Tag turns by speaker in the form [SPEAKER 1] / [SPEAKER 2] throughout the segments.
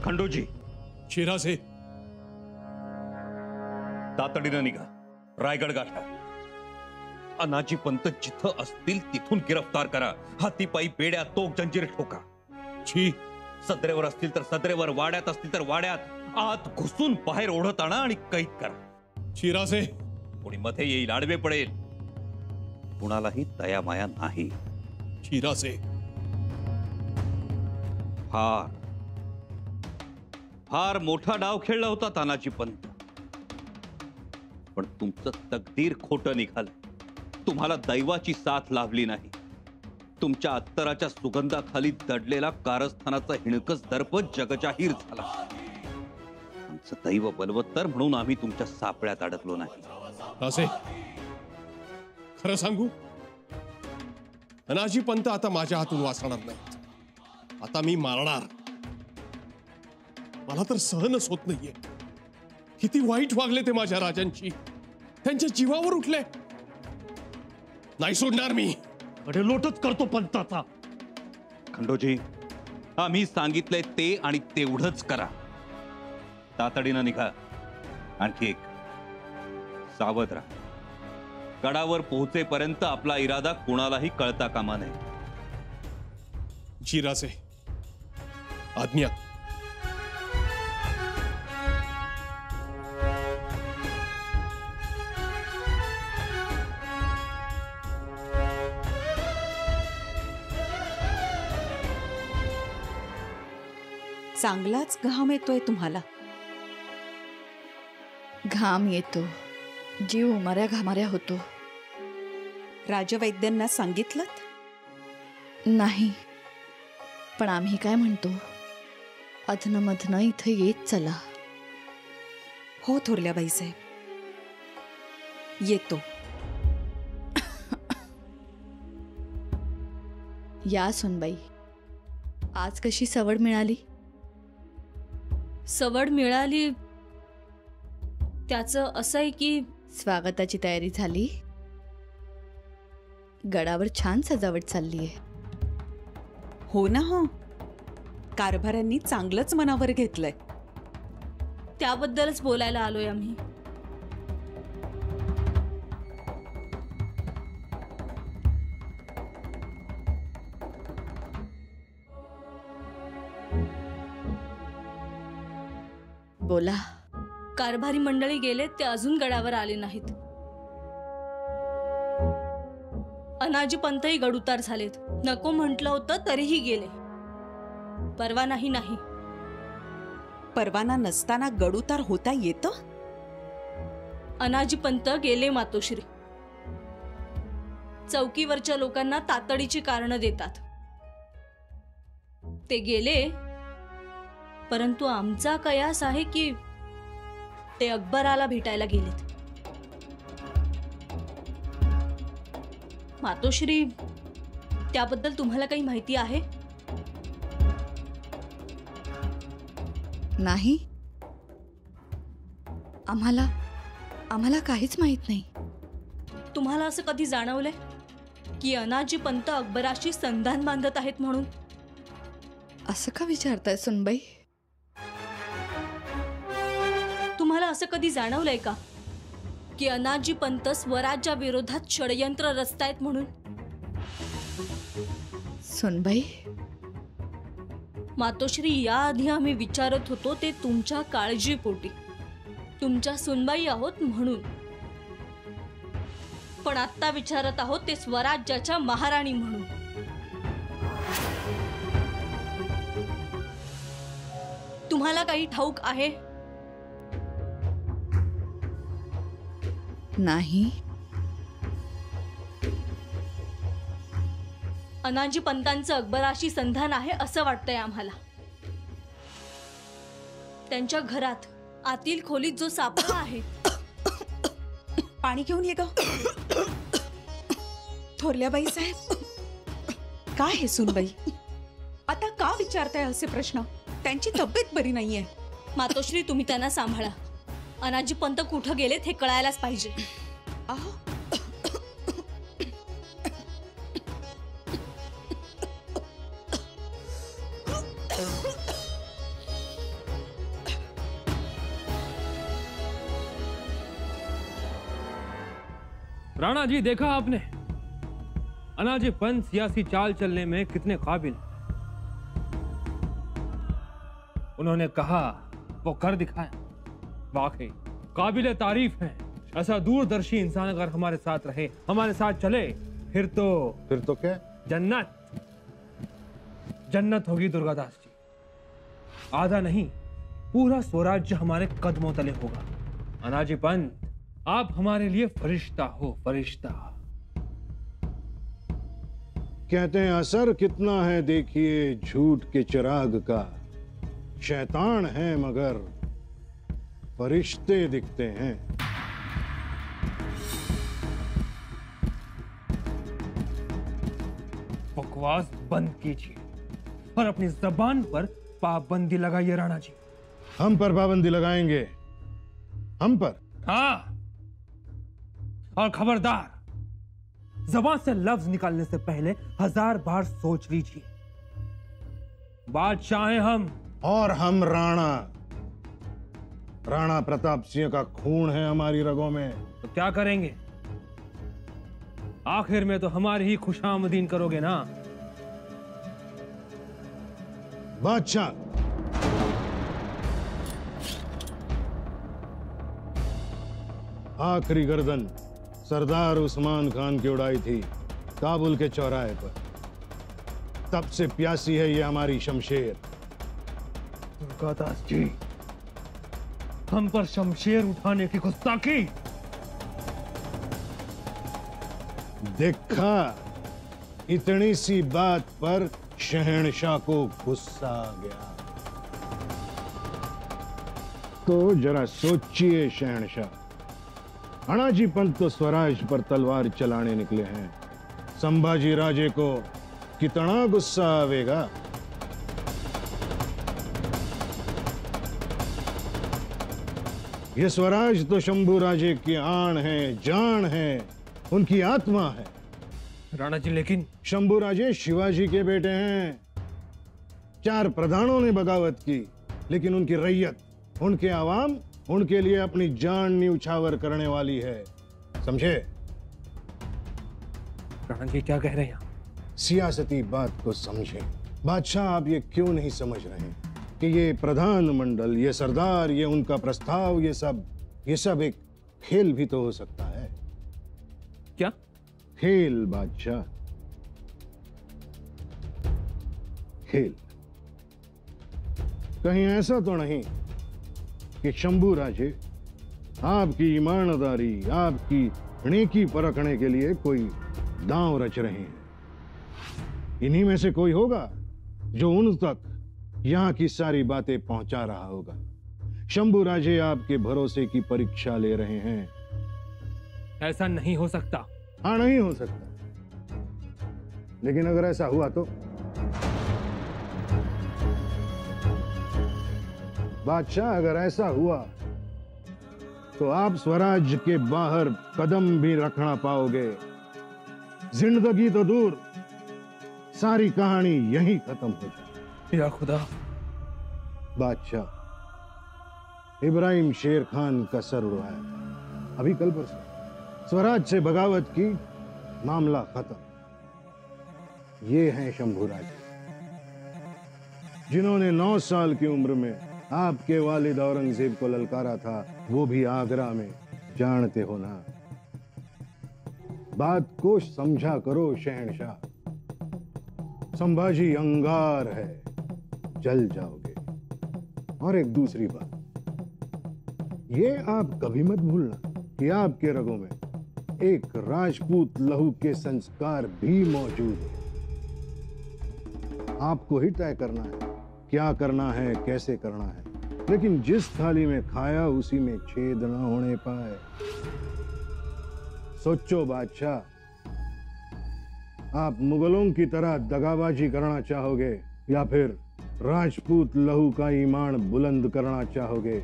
[SPEAKER 1] खंडोजी,
[SPEAKER 2] शिरासे,
[SPEAKER 1] तातडीनं निघा, रायगड गाठा. अनाजी पंत जिथं असतील तिथून गिरफ्तार करा. हातीपायी बेड्या तोक जंजीर ठोका.
[SPEAKER 2] छी,
[SPEAKER 1] सदरेवर असतील तर सदरेवर, वाड्यात असतील तर वाड्यात, आत घुसून बाहेर ओढत आणा आणि कैद करा.
[SPEAKER 2] शिरासे,
[SPEAKER 1] कोणी मध्ये येईल, आडवे पडेल, कुणालाही दया माया नाही.
[SPEAKER 2] शिरासे,
[SPEAKER 1] फार फार मोठा डाव खेळला होता तानाजी पंत, पण तुमचं तकदीर खोटं निघालं. तुम्हाला दैवाची साथ लाभली नाही. तुमच्या अत्तराच्या सुगंधाखाली दडलेला कारस्थानाचा हिणकस दर्प जगजाहीर झाला. आमचं दैव बलवत्तर म्हणून आम्ही तुमच्या सापळ्यात अडकलो नाही.
[SPEAKER 2] असे खरं सांगू, अनाजी पंत आता माझ्या हातून वाचणार नाहीत. आता मी मारणार. मला तर सहनच होत नाहीये. किती वाईट वागले ते माझ्या राजांची. त्यांच्या जीवावर उठले. नाही सोडणार मी.
[SPEAKER 3] लोटच करतो पंताचा.
[SPEAKER 1] खंडोजी, आम्ही सांगितलंय ते आणि तेवढंच करा. तातडीनं निघा. आणखी एक, सावध राहा. गडावर पोहोचेपर्यंत आपला इरादा कुणालाही कळता कामा नये.
[SPEAKER 2] शिरासे, आज्ञा.
[SPEAKER 4] चांगलाच घाम येतोय तुम्हाला.
[SPEAKER 5] घाम येतो, जीव उमाऱ्या घामाऱ्या होतो.
[SPEAKER 4] राजवैद्यांना सांगितलंत?
[SPEAKER 5] नाही, पण आम्ही काय म्हणतो, अधनमधनं इथं येत चला.
[SPEAKER 4] हो थोरल्या बाईसाहेब, येतो.
[SPEAKER 5] या सुनबाई, आज कशी सवड मिळाली?
[SPEAKER 6] सवड मिळाली त्याचं असं आहे की
[SPEAKER 5] स्वागताची तयारी झाली. गडावर छान सजावट चालली आहे.
[SPEAKER 4] हो ना. हो, कारभाऱ्यांनी चांगलंच मनावर घेतलंय.
[SPEAKER 6] त्याबद्दलच बोलायला आलोय आम्ही.
[SPEAKER 5] बोला.
[SPEAKER 6] कारभारी मंडळी गेलेत, ते अजून गडावर आले नाहीत. अनाजी पंतही गडउतार झालेत. नको म्हटलं होतं तरीही गेले. परवानाही नाही.
[SPEAKER 4] परवाना नसताना गडउतार होता येतं?
[SPEAKER 6] अनाजी पंत गेले मातोश्री. चौकीवरच्या लोकांना तातडीची कारणं देतात. ते गेले, परंतु आमचा कयास आहे की ते अकबराला भेटायला गेलेत. मातोश्री, त्याबद्दल तुम्हाला काही माहिती आहे?
[SPEAKER 5] नाही, आम्हाला काहीच माहित नाही.
[SPEAKER 6] तुम्हाला असं कधी जाणवलंय की अनाजी पंत अकबराशी संधान बांधत आहेत म्हणून?
[SPEAKER 5] असं का विचारताय सुनबाई?
[SPEAKER 6] तुम्हाला असं कधी जाणवलंय का की अनाजी पंत स्वराज्या विरोधात षडयंत्र रचतायत म्हणून?
[SPEAKER 5] सुनबाई,
[SPEAKER 6] मातोश्री, याआधी आम्ही विचारत होतो ते तुमच्या काळजीपोटी, तुमच्या सुनबाई आहोत म्हणून. पण आत्ता विचारत आहोत ते स्वराज्याच्या महाराणी म्हणून. तुम्हाला काही ठाऊक आहे?
[SPEAKER 5] नाही.
[SPEAKER 6] अनाजी पंतांचं अकबराशी संधान आहे असं वाटतंय आम्हाला. त्यांच्या घरात आतील खोलीत जो सापळा आहे.
[SPEAKER 4] पाणी घेऊन ये ग. थोरल्या बाई साहेब, काय हे सुनबाई, आता का विचारताय असे प्रश्न? त्यांची तब्येत बरी नाहीये.
[SPEAKER 6] मातोश्री, तुम्ही त्यांना सांभाळा. अनाजी पंत कुठं गेलेत हे कळायलाच पाहिजे.
[SPEAKER 7] राणा जी, देखा आपने अनाजी पंत सियासी चाल चलने में कितने काबिल हैं। उन्होंने कहा वो कर दिखाया, वाकई काबिल तारीफ है। ऐसा दूरदर्शी इंसान अगर हमारे साथ रहे, हमारे साथ चले, फिर तो
[SPEAKER 8] क्या?
[SPEAKER 7] जन्नत होगी दुर्गादास जी। आधा नहीं, पूरा स्वराज्य हमारे कदमों तले होगा। अनाजी पंत, आप हमारे लिए फरिश्ता हो, फरिश्ता।
[SPEAKER 8] कहते हैं असर कितना है देखिए झूठ के चिराग का, शैतान है मगर फरिश्ते दिखते हैं।
[SPEAKER 7] बकवास बंद कीजिए और अपनी जबान पर पाबंदी लगाइए राणा जी।
[SPEAKER 8] हम पर पाबंदी लगाएंगे? हम पर?
[SPEAKER 7] हाँ, और खबरदार, जबान से लफ्ज निकालने से पहले 1000 बार सोच लीजिए। बादशाह हैं हम,
[SPEAKER 8] और हम राणा। राणा प्रताप सिंह का खून है हमारी रगों में।
[SPEAKER 7] तो क्या करेंगे? आखिर में तो हमारी ही खुशामदीन करोगे ना।
[SPEAKER 8] बादशाह, आखिरी गर्दन सरदार उस्मान खान की उड़ाई थी काबुल के चौराहे पर। तब से प्यासी है ये हमारी शमशेर।
[SPEAKER 7] दुर्गादास जी, हम पर शमशेर उठाने की गुस्ताखी।
[SPEAKER 8] देखा, इतनी सी बात पर शहंशाह को गुस्सा आ गया। तो जरा सोचिए शहंशाह, अनाजी पंत तो स्वराज पर तलवार चलाने निकले हैं। संभाजी राजे को कितना गुस्सा आवेगा। ये स्वराज तो शंभू राजे की आन है, जान है, उनकी आत्मा है।
[SPEAKER 7] राणा जी, लेकिन
[SPEAKER 8] शंभू राजे शिवाजी के बेटे हैं। 4 प्रधानों ने बगावत की, लेकिन उनकी रैयत, उनके आवाम उनके लिए अपनी जान न्यूछावर करने वाली है। समझे?
[SPEAKER 7] राणा जी क्या कह रहे हैं?
[SPEAKER 8] सियासती बात को समझे। बादशाह, आप ये क्यों नहीं समझ रहे कि ये प्रधानमंडल, ये सरदार, ये उनका प्रस्ताव, ये सब एक खेल भी तो हो सकता है।
[SPEAKER 7] क्या
[SPEAKER 8] खेल बादशाह? खेल। कहीं ऐसा तो नहीं कि शंभू राजे आपकी ईमानदारी, आपकी नेकी परखने के लिए कोई दांव रच रहे हैं? इन्हीं में से कोई होगा जो उन तक यहां की सारी बातें पहुंचा रहा होगा। शंभू राजे आपके भरोसे की परीक्षा ले रहे हैं।
[SPEAKER 7] ऐसा नहीं हो सकता।
[SPEAKER 8] हाँ, नहीं हो सकता, लेकिन अगर ऐसा हुआ तो? बादशाह, अगर ऐसा हुआ तो आप स्वराज के बाहर कदम भी रखना पाओगे। जिंदगी तो दूर, सारी कहानी यहीं खत्म हो जाए।
[SPEAKER 7] या खुदा।
[SPEAKER 8] बादशाह, इब्राहिम शेर खान का सर उड़वाया अभी कल परसों। स्वराज से बगावत की, मामला खत्म। ये हैं शंभू राजे, जिन्होंने 9 साल की उम्र में आपके वालिद औरंगजेब को ललकारा था, वो भी आगरा में। जानते हो ना? बात को समझा करो शहंशाह। संभाजी अंगार है, जल जाओगे। और एक दूसरी बात, ये आप कभी मत भूलना कि आपके रगों में एक राजपूत लहू के संस्कार भी मौजूद है। आपको ही तय करना है क्या करना है, कैसे करना है, लेकिन जिस थाली में खाया उसी में छेद ना होने पाए। सोचो बादशाह, आप मुगलों की तरह दगाबाजी करना चाहोगे या फिर राजपूत लहू का ईमान बुलंद करना चाहोगे?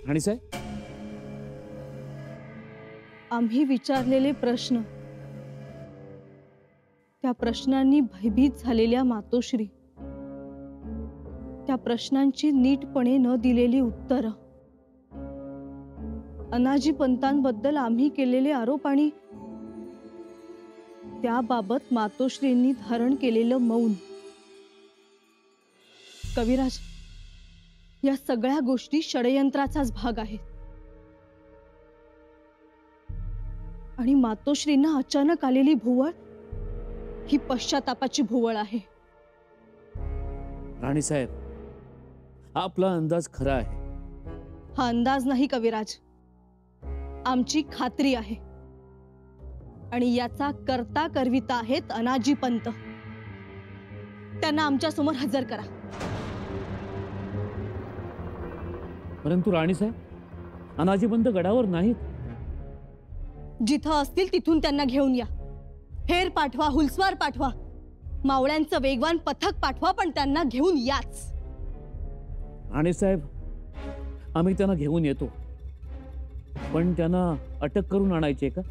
[SPEAKER 9] राणीसाहेब,
[SPEAKER 6] आम्ही विचारलेले प्रश्न, त्या प्रश्नांनी भयभीत झालेल्या मातोश्री, त्या प्रश्नांची नीटपणे न दिलेली उत्तरं, अनाजी पंतांबद्दल आम्ही केलेले आरोप आणि त्याबाबत मातोश्रींनी धारण केलेलं मौन, कविराज, या सगळ्या गोष्टी षडयंत्राचाच भाग आहेत. आणि मातोश्रींना अचानक आलेली भुवळ ही पश्चातापाची भुवळ आहे.
[SPEAKER 9] राणीसाहेब, आपला अंदाज खरा आहे.
[SPEAKER 6] हा अंदाज नाही कविराज, आमची खात्री आहे. आणि याचा करता करविता आहेत अनाजी पंत. त्यांना आमच्या समोर हजर करा.
[SPEAKER 9] परंतु राणीसाहेब, अनाजी पंत गडावर नाहीत.
[SPEAKER 6] जिथं असतील तिथून त्यांना घेऊन या. हेर पाठवा, हुलस्वार पाठवा, मावळ्यांचं वेगवान पथक पाठवा, पण त्यांना घेऊन याच.
[SPEAKER 9] राणीसाहेब, आम्ही त्यांना घेऊन येतो, पण त्यांना अटक करून आणायचे का?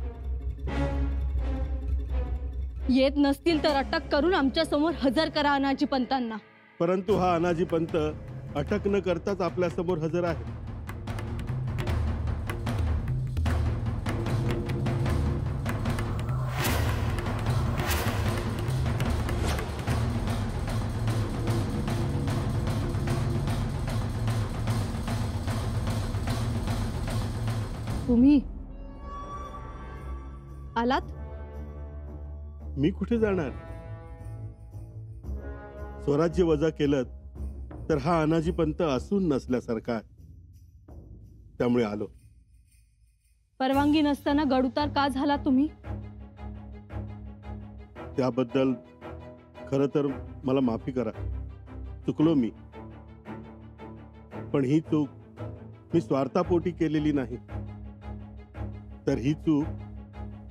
[SPEAKER 6] येत नसतील तर अटक करून आमच्या समोर हजर करा अनाजी पंतांना.
[SPEAKER 10] परंतु हा अनाजी पंत अटक न करताच आपल्या समोर हजर आहे.
[SPEAKER 6] तुम्ही आलात?
[SPEAKER 10] मी कुठे जाणार? स्वराज्य वजा केलं तर हा अनाजी पंत असून नसल्यासारखा आहे, त्यामुळे आलो.
[SPEAKER 6] परवानगी नसताना गडउतार का झाला तुम्ही?
[SPEAKER 10] त्याबद्दल खरं तर मला माफी करा, चुकलो मी. पण ही चूक मी स्वार्थापोटी केलेली नाही, तर ही चूक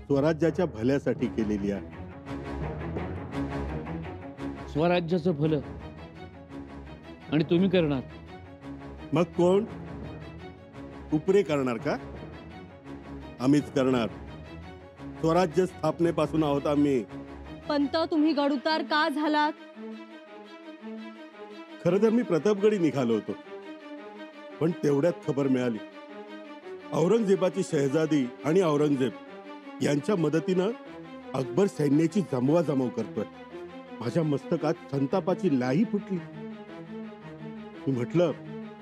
[SPEAKER 10] स्वराज्याच्या भल्यासाठी केलेली आहे.
[SPEAKER 9] स्वराज्याचं भलं आणि तुम्ही करणार?
[SPEAKER 10] मग कोण? उपरे करणार का? आम्हीच करणार. स्वराज्य स्थापनेपासून आहोत आम्ही.
[SPEAKER 6] पंत, तुम्ही गडउतार का झालात?
[SPEAKER 10] खरं तर मी प्रतापगडी निघालो होतो, पण तेवढ्यात खबर मिळाली औरंगजेबाची शहजादी आणि औरंगजेब यांच्या मदतीनं अकबर सैन्याची जमवाजमव करतोय. माझ्या मस्तकात संतापाची लाही फुटली. मी म्हटलं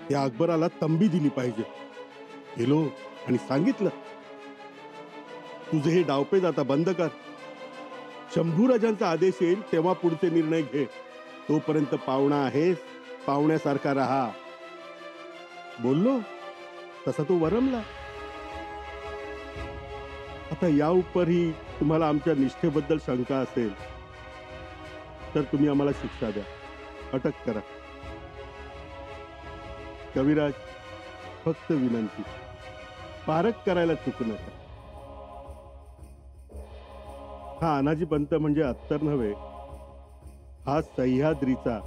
[SPEAKER 10] त्या अकबराला तंबी दिली पाहिजे. गेलो आणि सांगितलं, तुझे हे डावपेच आता बंद कर. शंभूराजांचा आदेश येईल तेव्हा पुढचे निर्णय घे. तोपर्यंत पाहुणा आहेस, पाहुण्यासारखा राहा. बोललो तसा तो वरमला. आता या उपरही तुम्हाला आमच्या निष्ठेबद्दल शंका असेल तर तुम्ही आम्हाला शिक्षा द्या, अटक करा. कविराज, फक्त विनंती, पारख करायला चुकू नका. हा अनाजी पंत म्हणजे अत्तर नव्हे, हा सह्याद्रीचा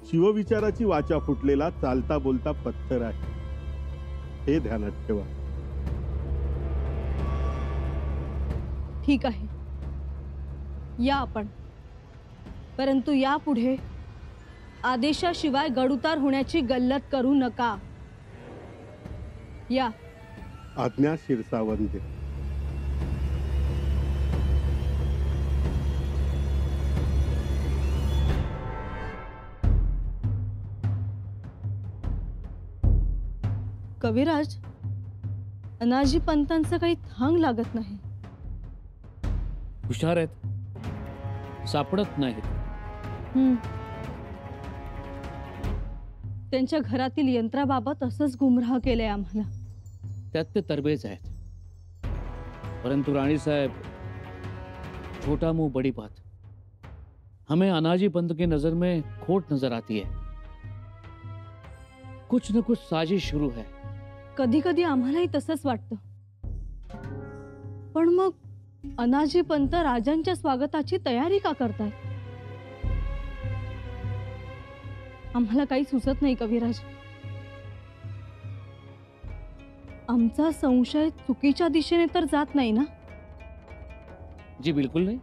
[SPEAKER 10] शिवविचाराची वाचा फुटलेला चालता बोलता पत्थर आहे, हे ध्यानात ठेवा.
[SPEAKER 6] ठीक आहे, या आपण. परंतु यापुढे आदेशाशिवाय गडउतार होण्याची गल्लत करू नका. या.
[SPEAKER 10] आज्ञा शिरसावंते.
[SPEAKER 6] कविराज, अनाजी पंतांचं काही थांग लागत नाही.
[SPEAKER 9] हुशार आहेत, सापडत नाहीत.
[SPEAKER 6] त्यांच्या घरातील यंत्राबाबत असंच गुमराह केलंय आम्हाला.
[SPEAKER 9] त्यात ते तरबेज आहेत. परंतु राणी साहब, छोटा मुंह बड़ी बात. हमें अनाजी पंत की नजर में खोट नजर आती है. कुछ न कुछ साजिश शुरू है.
[SPEAKER 6] कधी कधी आम्हालाही तसंच वाटतं. पण मग अनाजी पंत राजांच्या स्वागताची तयारी का करतायत? आम्हाला काही सुचत नाही कविराज. आमचा संशय चुकीच्या दिशेने तर जात नाही ना?
[SPEAKER 9] जी बिल्कुल नहीं,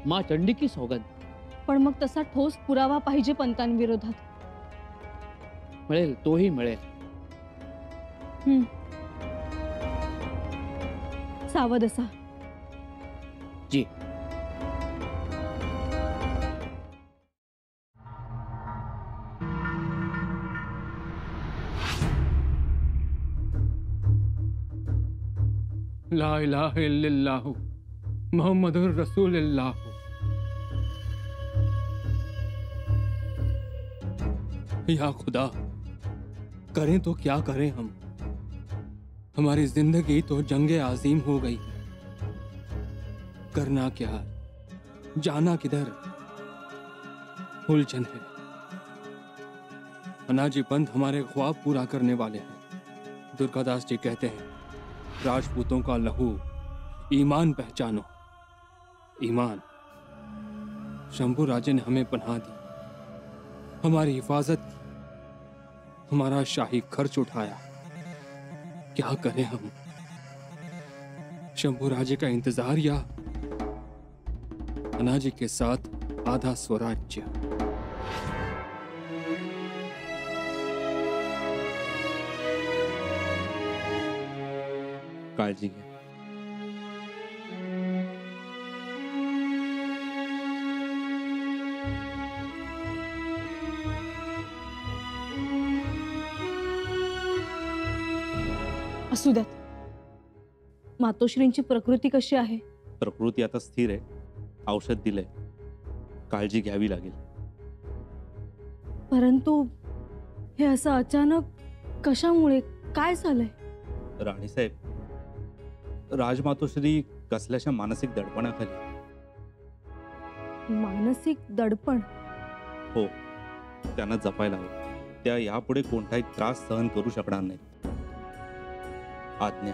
[SPEAKER 9] माँ चंडी की सौगंध.
[SPEAKER 6] पण मग तसा ठोस पुरावा पाहिजे पंतांविरोधात.
[SPEAKER 9] मिळेल, तोही मिळेल.
[SPEAKER 6] सावध असा.
[SPEAKER 9] जी.
[SPEAKER 7] ला इलाहा इल्लल्लाह मोहम्मदुर रसूलुल्लाह. या खुदा, करें तो क्या करें हम? हमारी जिंदगी तो जंगे आजीम हो गई. करना क्या, जाना किधर, उलझन है. अनाजी पंत हमारे ख्वाब पूरा करने वाले हैं. दुर्गादास जी कहते हैं, राजपूतों का लहू ईमान पहचानो. ईमान. शंभू राजे ने हमें पनाह दी, हमारी हिफाजत की, हमारा शाही खर्च उठाया. क्या करें हम? शंभू राजे का इंतजार या अनाजी के साथ आधा स्वराज्य?
[SPEAKER 1] काळजी घ्या.
[SPEAKER 6] असू द्यात. मातोश्रींची प्रकृती कशी आहे?
[SPEAKER 1] प्रकृती आता स्थिर आहे. औषध दिलंय. काळजी घ्यावी लागेल.
[SPEAKER 6] परंतु हे असं अचानक कशामुळे? काय झालंय?
[SPEAKER 1] राणीसाहेब, राजमातोश्री कसल्याशा मानसिक दडपणाखाली.
[SPEAKER 6] मानसिक दडपण?
[SPEAKER 1] हो, त्यांना जपायला हवं. त्या यापुढे कोणताही त्रास सहन करू शकणार नाही. आज्ञा.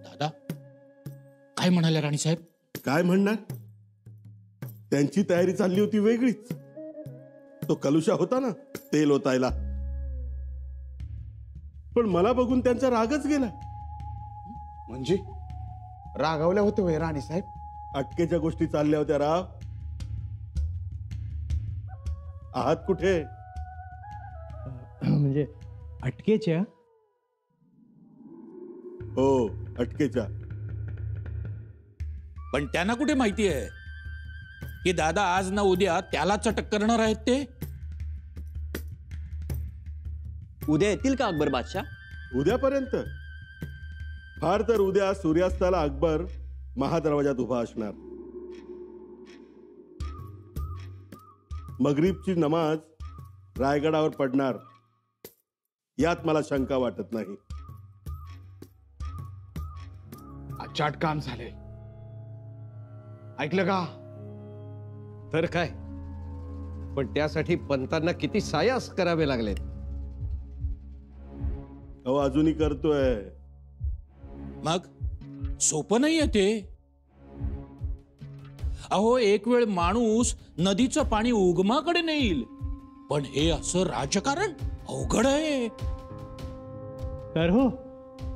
[SPEAKER 11] दादा, काय म्हणाले राणीसाहेब?
[SPEAKER 10] काय म्हणणार? त्यांची तयारी चालली होती वेगळीच. तो कलुषा होता ना तेल ओतायला, पण मला बघून त्यांचा रागच गेला.
[SPEAKER 12] म्हणजे रागावल्या होते वय राणीसाहेब?
[SPEAKER 10] अटकेच्या गोष्टी चालल्या होत्या राव. आहात कुठे?
[SPEAKER 3] म्हणजे अटकेच्या?
[SPEAKER 10] हो, अटकेच्या.
[SPEAKER 11] पण त्यांना कुठे माहिती आहे की दादा आज ना उद्या त्यालाच अटक करणार आहेत ते?
[SPEAKER 13] उद्या येतील का अकबर बादशाह?
[SPEAKER 10] उद्यापर्यंत? फार तर उद्या सूर्यास्ताला अकबर महादरवाजात उभा असणार. मगरिबची नमाज रायगडावर पडणार, यात मला शंका वाटत नाही.
[SPEAKER 12] अचाट काम झाले, ऐकलं का?
[SPEAKER 14] तर काय, पण त्यासाठी पंतांना किती सायास करावे लागलेत.
[SPEAKER 10] अहो, अजूनही करतोय.
[SPEAKER 11] मग सोपं नाहीये ते. अहो, एक वेळ माणूस नदीचं पाणी उगमाकडे नेईल, पण हे असं राजकारण अवघड आहे.
[SPEAKER 3] तर हो,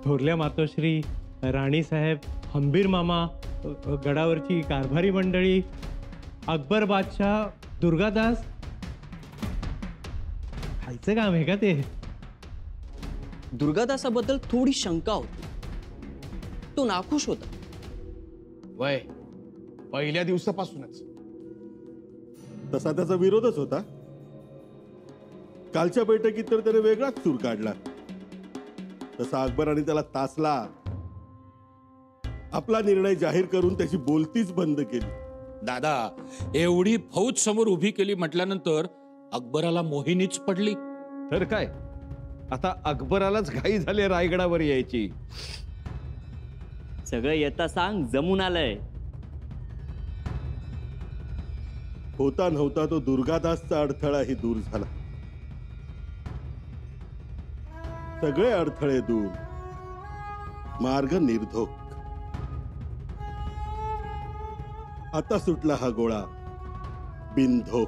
[SPEAKER 3] थोरल्या मातोश्री, राणीसाहेब, हंबीर मामा, गडावरची कारभारी मंडळी, अकबर बादशाह, दुर्गादास, खायचं काम आहे का ते?
[SPEAKER 13] दुर्गादासाबद्दल थोडी शंका होती. तो नाखुश होता.
[SPEAKER 12] वय पहिल्या दिवसापासूनच.
[SPEAKER 10] तसा त्याचा विरोधच होता. कालच्या बैठकीत तर त्याने वेगळाच सूर काढला. तसा अकबराने त्याला तासला. आपला निर्णय जाहीर करून त्याची बोलतीच बंद केली.
[SPEAKER 11] दादा, एवढी फौज समोर उभी केली म्हटल्यानंतर अकबराला मोहिनीच पडली.
[SPEAKER 14] तर काय, आता अकबरालाच घाई झाली रायगडावर यायची.
[SPEAKER 13] सगळं येता सांग जमून आलंय.
[SPEAKER 10] होता नव्हता तो दुर्गादासचा अडथळाही दूर झाला. सगळे अडथळे दूर, मार्ग निर्धोक. आता सुटला हा गोळा बिनधोक.